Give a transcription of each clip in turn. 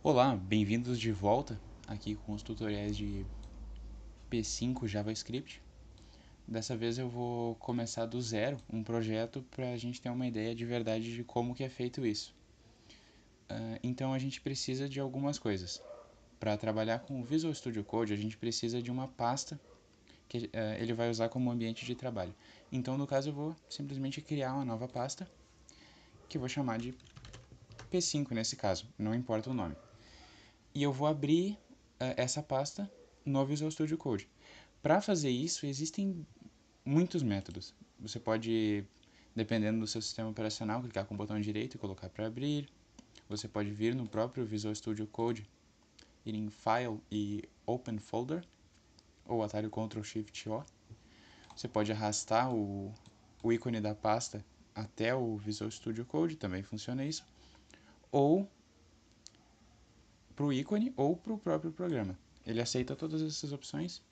Olá, bem-vindos de volta aqui com os tutoriais de P5 JavaScript. Dessa vez eu vou começar do zero um projeto para a gente ter uma ideia de verdade de como que é feito isso. Então a gente precisa de algumas coisas. Para trabalhar com o Visual Studio Code, a gente precisa de uma pasta que ele vai usar como ambiente de trabalho. Então, no caso, eu vou simplesmente criar uma nova pasta que eu vou chamar de P5 nesse caso, não importa o nome. E eu vou abrir essa pasta no Visual Studio Code. Para fazer isso, existem muitos métodos. Você pode, dependendo do seu sistema operacional, clicar com o botão direito e colocar para abrir. Você pode vir no próprio Visual Studio Code, ir em File e Open Folder, ou atalho Ctrl Shift O. Você pode arrastar o ícone da pasta até o Visual Studio Code, também funciona isso. Ou para o ícone ou para o próprio programa. Ele aceita todas essas opções,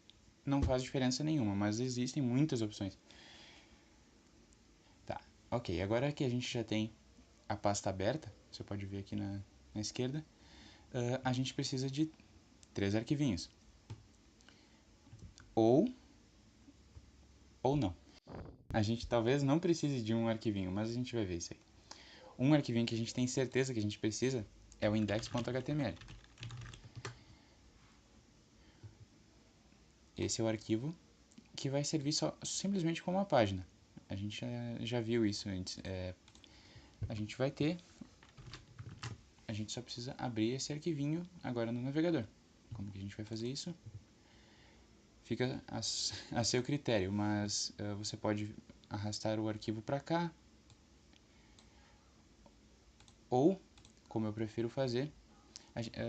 não faz diferença nenhuma, mas existem muitas opções. Tá, ok, agora que a gente já tem a pasta aberta, você pode ver aqui na esquerda, a gente precisa de 3 arquivinhos. Ou não. A gente talvez não precise de um arquivinho, mas a gente vai ver isso aí. Um arquivinho que a gente tem certeza que a gente precisa é o index.html. Esse é o arquivo que vai servir simplesmente como uma página. A gente já viu isso antes. A gente vai ter, a gente só precisa abrir esse arquivinho agora no navegador. Como que a gente vai fazer isso? Fica a seu critério, mas você pode arrastar o arquivo para cá, ou, como eu prefiro fazer,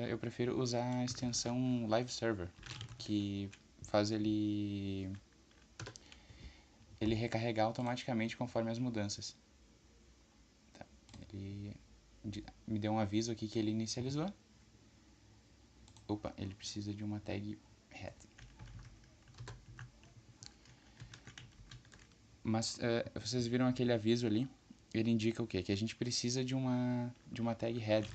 eu prefiro usar a extensão Live Server, que faz ele recarregar automaticamente conforme as mudanças. Tá. Ele me deu um aviso aqui que ele inicializou. Opa, ele precisa de uma tag head. Mas vocês viram aquele aviso ali? Ele indica o quê? Que a gente precisa de uma tag head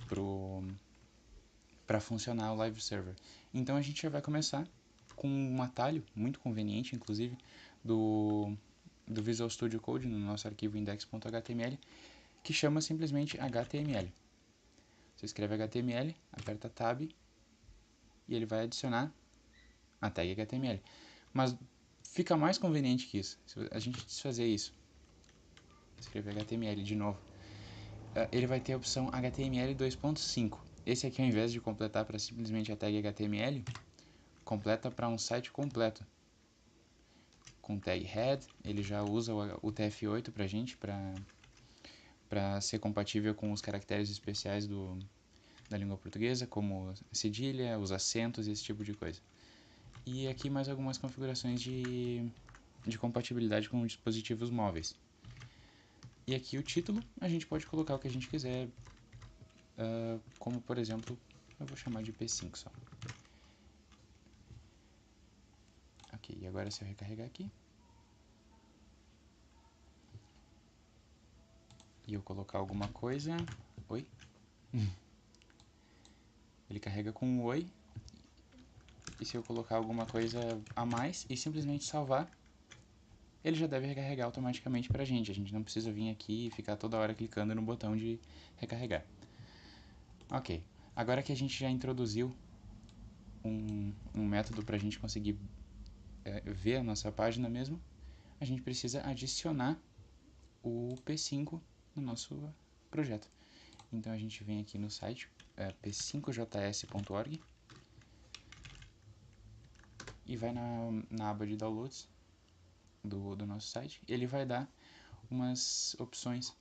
para funcionar o live server. Então a gente já vai começar com um atalho muito conveniente, inclusive, do Visual Studio Code no nosso arquivo index.html, que chama simplesmente HTML. Você escreve HTML, aperta Tab e ele vai adicionar a tag HTML. Mas fica mais conveniente que isso. Se a gente desfazer isso, escrever HTML de novo, ele vai ter a opção HTML 2.5. Esse aqui, ao invés de completar para simplesmente a tag HTML, completa para um site completo. Com tag head, ele já usa o TF8 para a gente, para ser compatível com os caracteres especiais da língua portuguesa, como cedilha, os acentos e esse tipo de coisa. E aqui mais algumas configurações de compatibilidade com dispositivos móveis. E aqui o título, a gente pode colocar o que a gente quiser, como por exemplo, eu vou chamar de P5 só. Ok, e agora se eu recarregar aqui, e eu colocar alguma coisa, oi, ele carrega com um oi, e se eu colocar alguma coisa a mais e simplesmente salvar, ele já deve recarregar automaticamente pra gente. A gente não precisa vir aqui e ficar toda hora clicando no botão de recarregar. Ok, agora que a gente já introduziu um método para a gente conseguir ver a nossa página mesmo, a gente precisa adicionar o P5 no nosso projeto. Então a gente vem aqui no site p5js.org e vai na aba de downloads do nosso site. Ele vai dar umas opções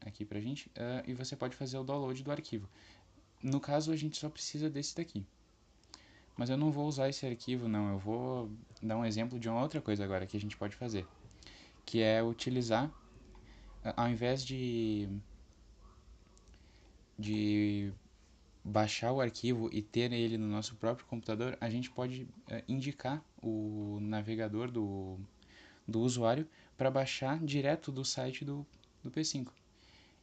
aqui pra gente e você pode fazer o download do arquivo. No caso, a gente só precisa desse daqui. Mas eu não vou usar esse arquivo, não. Eu vou dar um exemplo de uma outra coisa agora que a gente pode fazer, que é utilizar, ao invés de baixar o arquivo e ter ele no nosso próprio computador, a gente pode indicar o navegador do usuário para baixar direto do site do P5.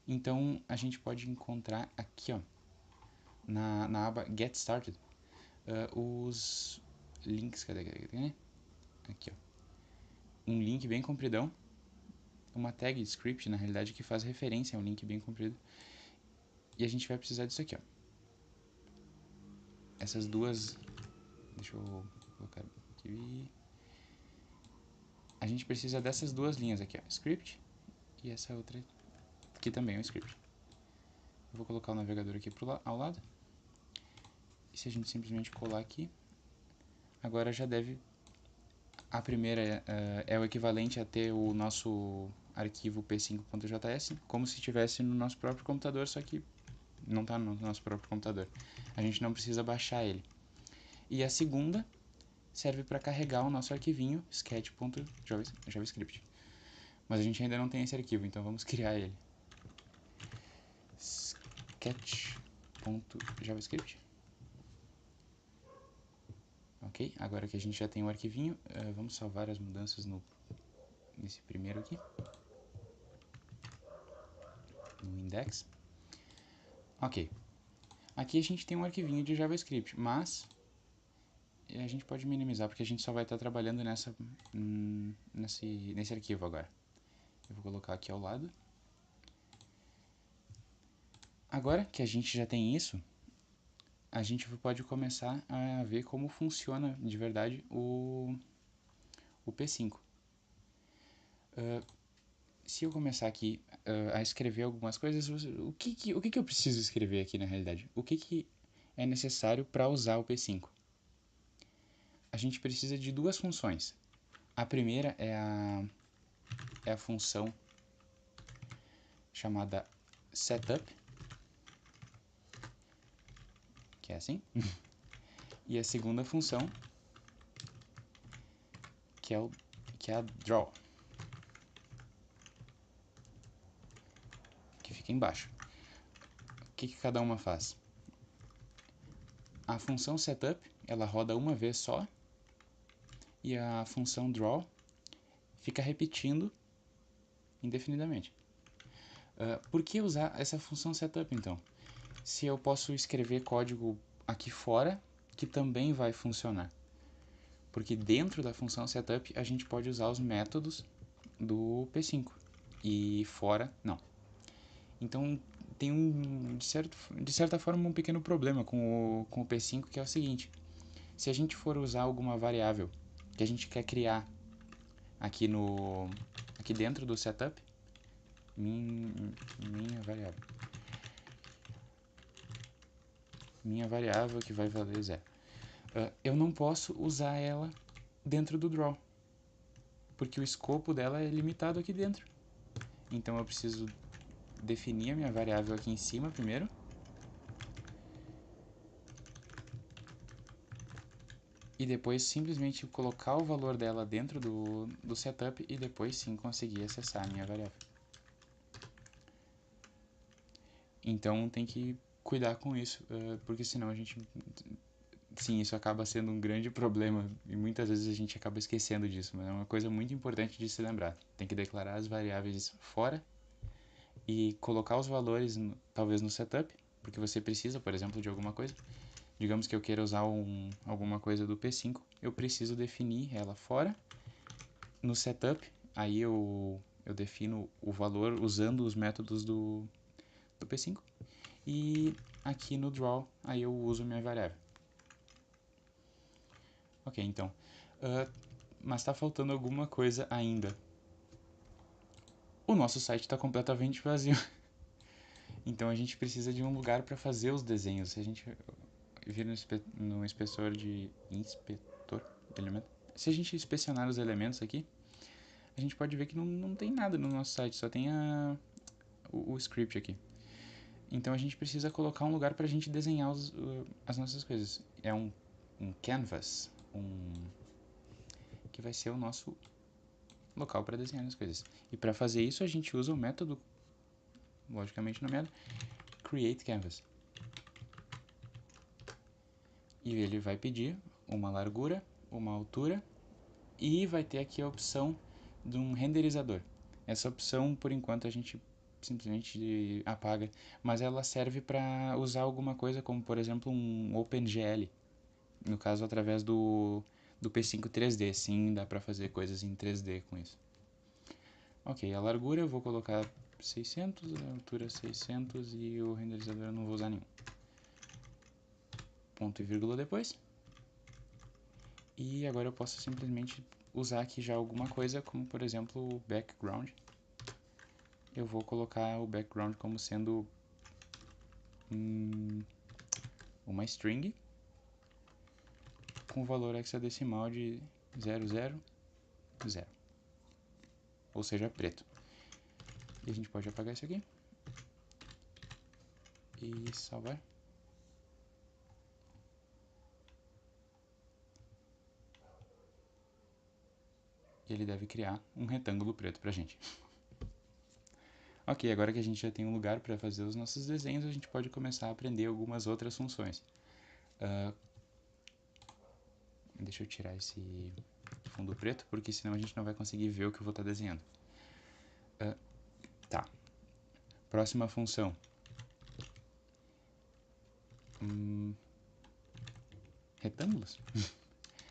Então a gente pode encontrar aqui, ó, na aba Get Started, os links, cadê? Aqui, ó. Um link bem compridão, uma tag script, na realidade, que faz referência a um link bem comprido. E a gente vai precisar disso aqui, ó. Essas duas... Deixa eu colocar aqui. A gente precisa dessas duas linhas aqui, ó. Script e essa outra aqui também é um script. Eu vou colocar o navegador aqui ao lado. E se a gente simplesmente colar aqui, agora já deve... A primeira é o equivalente a ter o nosso arquivo p5.js, como se estivesse no nosso próprio computador, só que não está no nosso próprio computador. A gente não precisa baixar ele. E a segunda serve para carregar o nosso arquivinho sketch.javascript. Mas a gente ainda não tem esse arquivo, então vamos criar ele. Sketch.javascript. Ok, agora que a gente já tem o arquivinho, vamos salvar as mudanças nesse primeiro aqui, no index. Ok, aqui a gente tem um arquivinho de JavaScript, mas a gente pode minimizar porque a gente só vai estar trabalhando nesse arquivo agora. Eu vou colocar aqui ao lado. Agora que a gente já tem isso, a gente pode começar a ver como funciona de verdade o P5. Se eu começar aqui a escrever algumas coisas, o que eu preciso escrever aqui na realidade? O que é necessário para usar o P5? A gente precisa de duas funções. A primeira é a função chamada setup, que é assim. E a segunda função, que é a draw, que fica embaixo. O que cada uma faz? A função setup, ela roda uma vez só, e a função draw fica repetindo indefinidamente. Por que usar essa função setup, então? Se eu posso escrever código aqui fora, que também vai funcionar. Porque dentro da função setup, a gente pode usar os métodos do P5. E fora, não. Então, tem de certa forma, um pequeno problema com o P5, que é o seguinte. Se a gente for usar alguma variável que a gente quer criar aqui dentro do setup, minha variável que vai valer 0. Eu não posso usar ela dentro do draw, porque o escopo dela é limitado aqui dentro. Então eu preciso definir a minha variável aqui em cima primeiro. E depois simplesmente colocar o valor dela dentro do setup e depois sim conseguir acessar a minha variável. Então tem que cuidar com isso, porque senão a gente... Sim, isso acaba sendo um grande problema e muitas vezes a gente acaba esquecendo disso, mas é uma coisa muito importante de se lembrar. Tem que declarar as variáveis fora e colocar os valores talvez no setup, porque você precisa, por exemplo, de alguma coisa. Digamos que eu queira usar alguma coisa do P5, eu preciso definir ela fora. No setup, aí eu defino o valor usando os métodos do P5. E aqui no draw, aí eu uso minha variável. Ok, então. Mas está faltando alguma coisa ainda. O nosso site está completamente vazio. Então a gente precisa de um lugar para fazer os desenhos. Se a gente vir no inspetor de elementos, se a gente inspecionar os elementos aqui, a gente pode ver que não tem nada no nosso site, só tem o script aqui. Então a gente precisa colocar um lugar para a gente desenhar as nossas coisas. É um canvas, que vai ser o nosso local para desenhar as coisas. E para fazer isso a gente usa o método, logicamente nomeado, createCanvas. E ele vai pedir uma largura, uma altura e vai ter aqui a opção de um renderizador. Essa opção, por enquanto, a gente simplesmente apaga. Mas ela serve para usar alguma coisa como, por exemplo, um OpenGL. No caso, através do P5 3D. Sim, dá para fazer coisas em 3D com isso. Ok, a largura eu vou colocar 600, a altura 600 e o renderizador eu não vou usar nenhum. Ponto e vírgula depois. E agora eu posso simplesmente usar aqui já alguma coisa, como por exemplo o background. Eu vou colocar o background como sendo uma string com valor hexadecimal de 000, ou seja, preto. E a gente pode apagar isso aqui e salvar. E ele deve criar um retângulo preto pra gente. Ok, agora que a gente já tem um lugar para fazer os nossos desenhos, a gente pode começar a aprender algumas outras funções. Deixa eu tirar esse fundo preto, porque senão a gente não vai conseguir ver o que eu vou estar desenhando. Tá. Próxima função. Retângulos?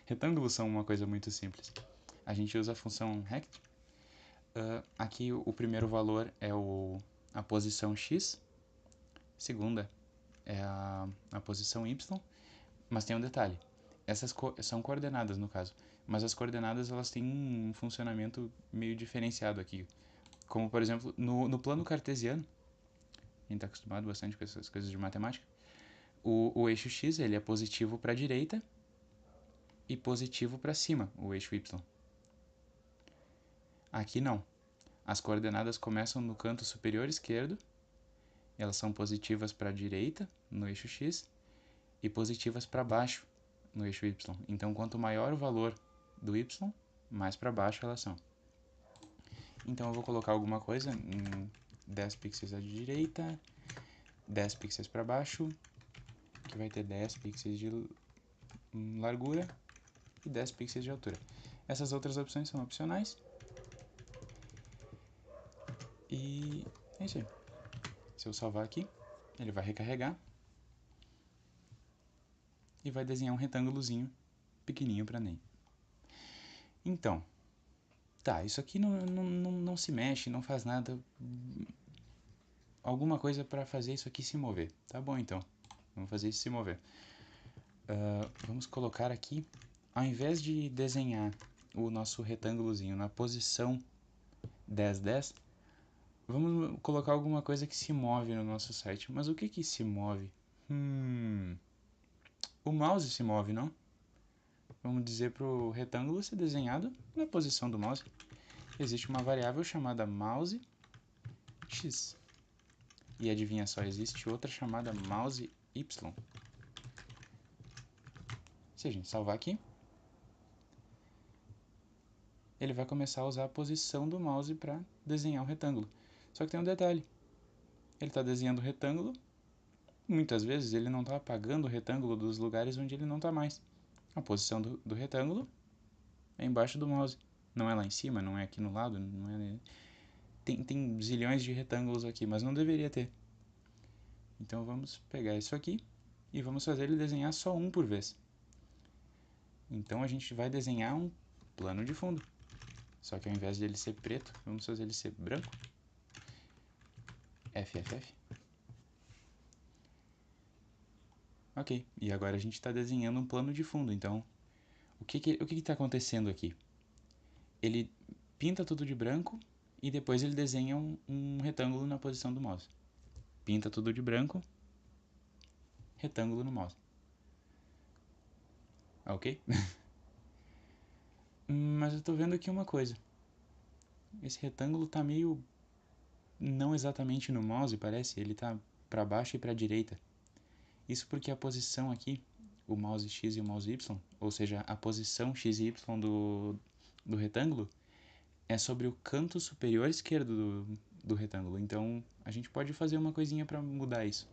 Retângulos são uma coisa muito simples. A gente usa a função rect. Aqui o primeiro valor é a posição x, segunda é a posição y, mas tem um detalhe. Essas são coordenadas no caso, mas as coordenadas elas têm um funcionamento meio diferenciado aqui. Como por exemplo, no plano cartesiano, a gente está acostumado bastante com essas coisas de matemática, o eixo x ele é positivo para a direita e positivo para cima, o eixo y. Aqui não. As coordenadas começam no canto superior esquerdo, elas são positivas para a direita, no eixo x, e positivas para baixo, no eixo y. Então, quanto maior o valor do y, mais para baixo elas são. Então, eu vou colocar alguma coisa, 10 pixels à direita, 10 pixels para baixo, que vai ter 10 pixels de largura e 10 pixels de altura. Essas outras opções são opcionais. E é isso aí. Se eu salvar aqui, ele vai recarregar e vai desenhar um retângulozinho pequenininho para Ney. Então, tá, isso aqui não se mexe, não faz nada. Alguma coisa para fazer isso aqui se mover. Tá bom, então. Vamos fazer isso se mover. Vamos colocar aqui, ao invés de desenhar o nosso retângulozinho na posição 10, 10, vamos colocar alguma coisa que se move no nosso site. Mas o que se move? O mouse se move, não? Vamos dizer para o retângulo ser desenhado na posição do mouse. Existe uma variável chamada mouse x. E adivinha só, existe outra chamada mouse y. Se a gente salvar aqui, ele vai começar a usar a posição do mouse para desenhar o retângulo. Só que tem um detalhe. Ele está desenhando o retângulo, muitas vezes ele não está apagando o retângulo dos lugares onde ele não está mais. A posição do retângulo é embaixo do mouse. Não é lá em cima, não é aqui no lado, não é... Tem zilhões de retângulos aqui, mas não deveria ter. Então vamos pegar isso aqui e vamos fazer ele desenhar só um por vez. Então a gente vai desenhar um plano de fundo. Só que ao invés de ele ser preto, vamos fazer ele ser branco. FFF. Ok, e agora a gente está desenhando um plano de fundo. Então, o que está acontecendo aqui? Ele pinta tudo de branco e depois ele desenha um retângulo na posição do mouse. Pinta tudo de branco, retângulo no mouse. Ok? Mas eu estou vendo aqui uma coisa. Esse retângulo está meio... não exatamente no mouse, parece. Ele está para baixo e para a direita. Isso porque a posição aqui, o mouse X e o mouse Y, ou seja, a posição X e Y do retângulo, é sobre o canto superior esquerdo do retângulo. Então, a gente pode fazer uma coisinha para mudar isso.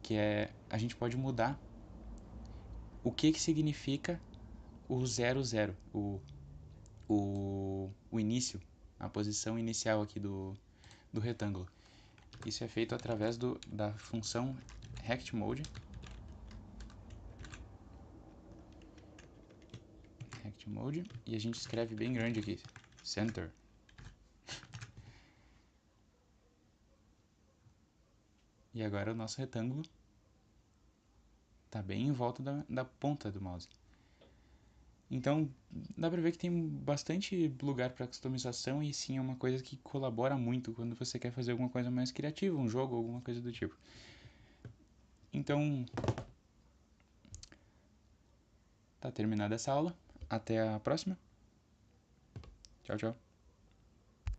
Que é, a gente pode mudar o que significa o 0, 0, o início, a posição inicial aqui do retângulo. Isso é feito através da função rectMode. Rectmode, e a gente escreve bem grande aqui, center. E agora o nosso retângulo está bem em volta da ponta do mouse. Então, dá pra ver que tem bastante lugar para customização e sim é uma coisa que colabora muito quando você quer fazer alguma coisa mais criativa, um jogo, alguma coisa do tipo. Então, tá terminada essa aula. Até a próxima. Tchau, tchau.